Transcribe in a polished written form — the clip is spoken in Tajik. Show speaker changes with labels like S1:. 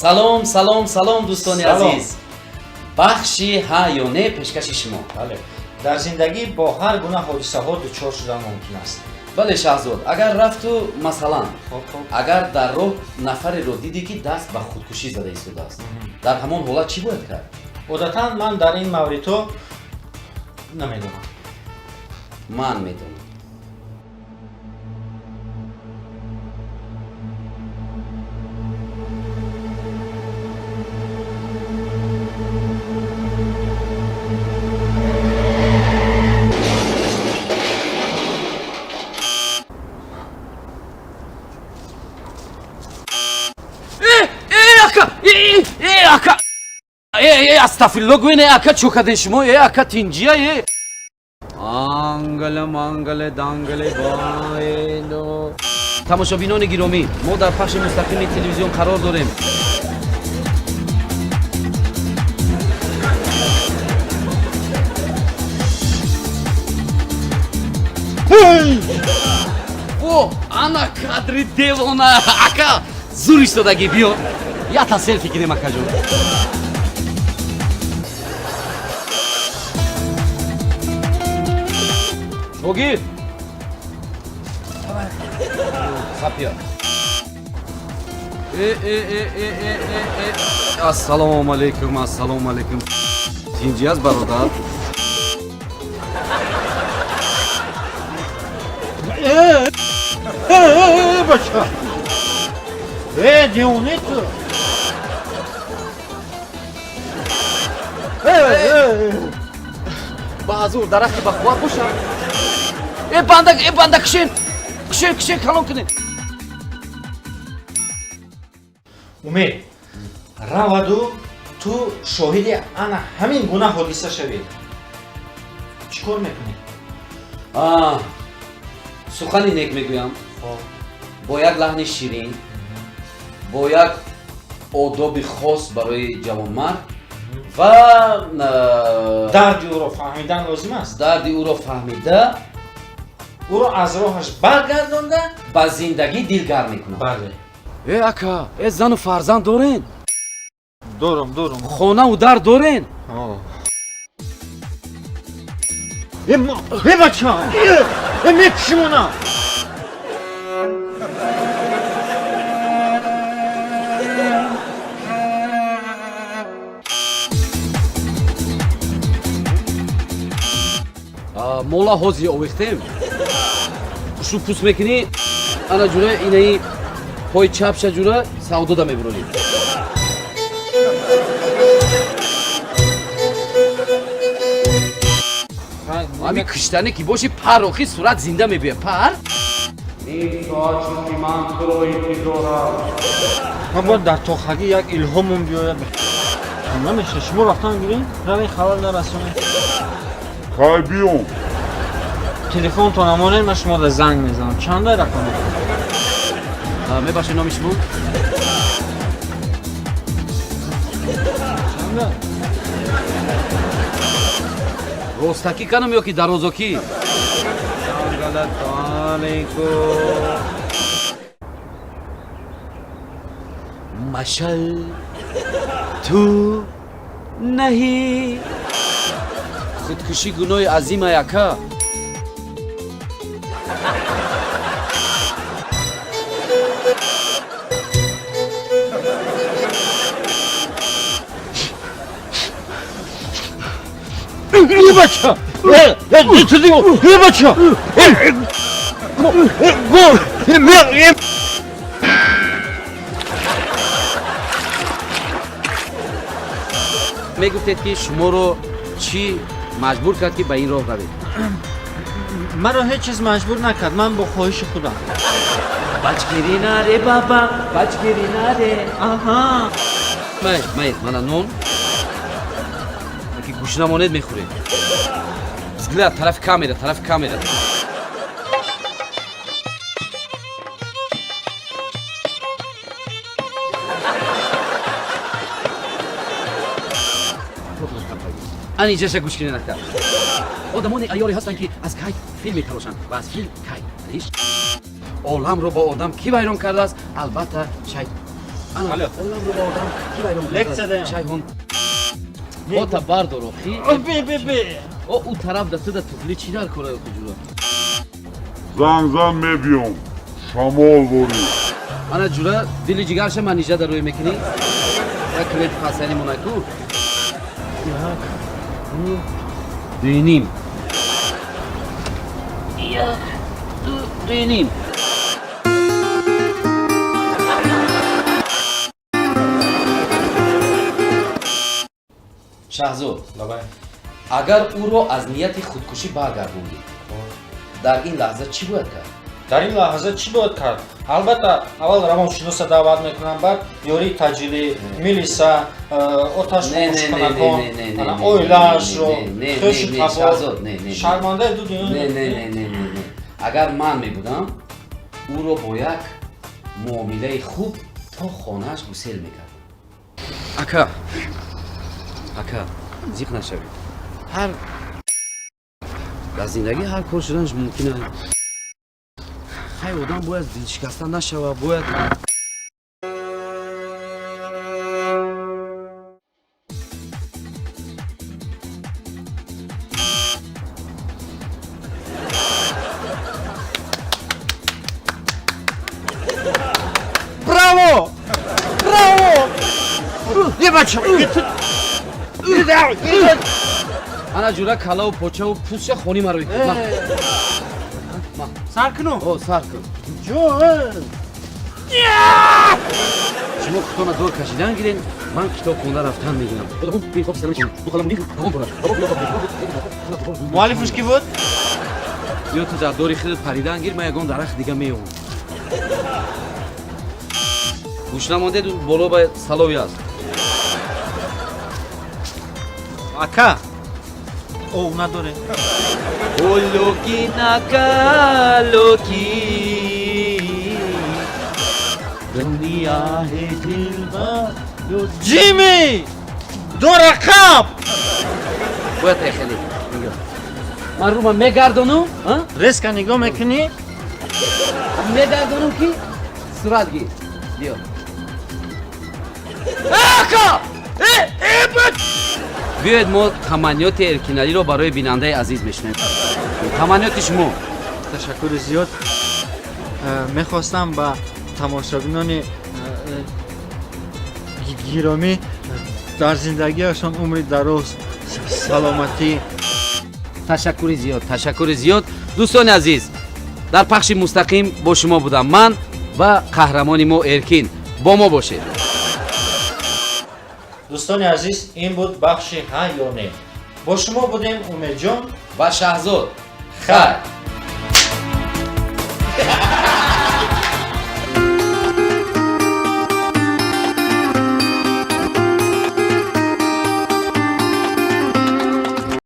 S1: салом салом салом дӯстони
S2: Салом.
S1: азиз. бахши ҳа ё не пешкаши шумо.
S2: бале. дар зиндагӣ бо ҳар гуна ҳодисаҳо дучор шудан мумкин аст.
S1: бале шаҳзод, агар рафту масалан
S2: Хоб.
S1: агар дар роҳ нафареро дидӣ ки даст ба худкушӣ зада истодааст, дар ҳамон ҳолат чӣ бояд кард?
S2: одатан ман дар ин мавридҳо намедонам.
S1: ман медонам. ака астафирулло гӯйне ака чӯ карден шумо ака тинҷия ангале мангале дангале байно. тамошобинони гиромӣ, мо дар пахши мустақими телевизион қарор дорем. о ана кадри девона ака зур истодагӣ биё ята селфи гирем акаҷон. шогирд сапиё. ассалому алайкум, ассалому алайкум. тинҷӣ аст бародар?
S2: бача девонӣ ту
S1: ба ҳазур дарахти бахуар боша. банда кишен калон кунед.
S2: умед раваду ту шоҳиди ана ҳамин гуна ҳодиса шавӣ. чӣ кор мекунӣ?
S1: сухани нек мегӯям бо як лаҳни ширин, бо як одоби хос барои ҷавонмард ва
S2: дарди ӯро фаҳмидан лозим аст.
S1: дарди ӯро фаҳмида
S2: ӯро аз роҳаш баргардонда
S1: ба зиндагӣ дилгар мекунам.
S2: бале.
S1: ака зану фарзанд дорен?
S2: дорам
S1: хонаву дар дорен?
S2: бача мекушимона
S1: мола ҳози овехтем. шу пӯст мекунӣ ана ҷура инаи пои чапша ҷура савдода мебуронӣ. ҳами киштане ки боши пар охи сурат зинда мебия пар.
S2: ман бояд дар тохагӣ як илҳомон биёяд. намеша шумо рафтан гирӣ равен хабар нарасонед.
S3: хай биём.
S2: телефонтон амонед, ман шуморо занг мезанам. чанда рақам?
S1: мебахшед номи шумо?
S2: чанда?
S1: ростакӣ канам ё ки дарозокӣ? машал ту наҳӣ. худкушӣ гуноҳи азима яка.
S2: бача бача
S1: мегуфтед ки шуморо чӣ маҷбур кард ки ба ин роҳ равед?
S2: маро ҳеҷ чиз маҷбур накард. ман бо хоҳиши худам.
S1: бачгирӣ наре баба, бачгирӣ наре.
S2: аҳа
S1: маед мана нон ки гӯш намонед мехӯред. взгляд тарафи камера. ани ҷаша гӯшкинӣ накард. одамоне айёре ҳастанд ки аз кайф филм металошанд ва аз филм кайф. оламро бо одам кӣ вайрон кардааст? албатта шайтон.
S2: Alo. Lektsiya dayam.
S1: Shayxon. Ota bardor oxi.
S2: Be.
S1: O u taraf da tufli chirar ko'ray hujura.
S3: زن میبیام شمال بوری
S1: Ana jura dili jigarша man ija da ro'y mekini. Ya kret Hasani Monaco. Düğüneyim. Ya düğüneyim. Shahzod, agar u ro az niyati khudkushi bargardonid, dar in lahza chi boyad kard?
S2: در این لحظه چی باید کرد؟ البته اول روانشناسا دعوت میکنم بعد یوری تجلی میلیسا آتش خاموش کنکن اویلاش رو خیش تبا شرمانده دو دنیا
S1: نه اگر من میبودم او رو با یک معامله خوب تا خانهش گسیل میکردم. اکا زیق نشوید. در زندگی هر کار شدنش ممکنه. خیلی آدم باید دل شکستن نشوه، باید
S2: براو یه بچه
S1: انا جورا کلا و پوچه و پوست خونی مروی
S2: سر کنو
S1: او سر کن
S2: جون
S1: شما کتانا دور کشیدن گیرین من کتاب خونده رفتن میگیرم
S2: مؤلفش کی بود؟
S1: بیا تو در دوری خیلی پریدن گیر من یکم درخت دیگه میوم گوش نمانده دو بالا باید سلاوی هست
S2: اکا او نداره
S1: او لوکی نکا لوکی دنیا ہے دل با
S2: جیمی دو رقب
S1: باید خیلی من رو من میگردونم
S2: ریسکا نگاه میکنی؟
S1: میگردونم که سرعت گیر بیا آقا بیاید ما تمنیات ارکینالی رو برای بیننده عزیز بشنویم. تمنیات شما.
S2: تشکر زیاد. میخواستم با تماشابینان گرامی در زندگیشان عمر دراز سلامتی
S1: تشکر زیاد دوستان عزیز در پخش مستقیم با شما بودم من و قهرمان ما ارکین با ما باشید.
S2: دوستان عزیز این بود بخش ها یا نه با شما بودیم امید جان
S1: و شهزاد
S2: خیر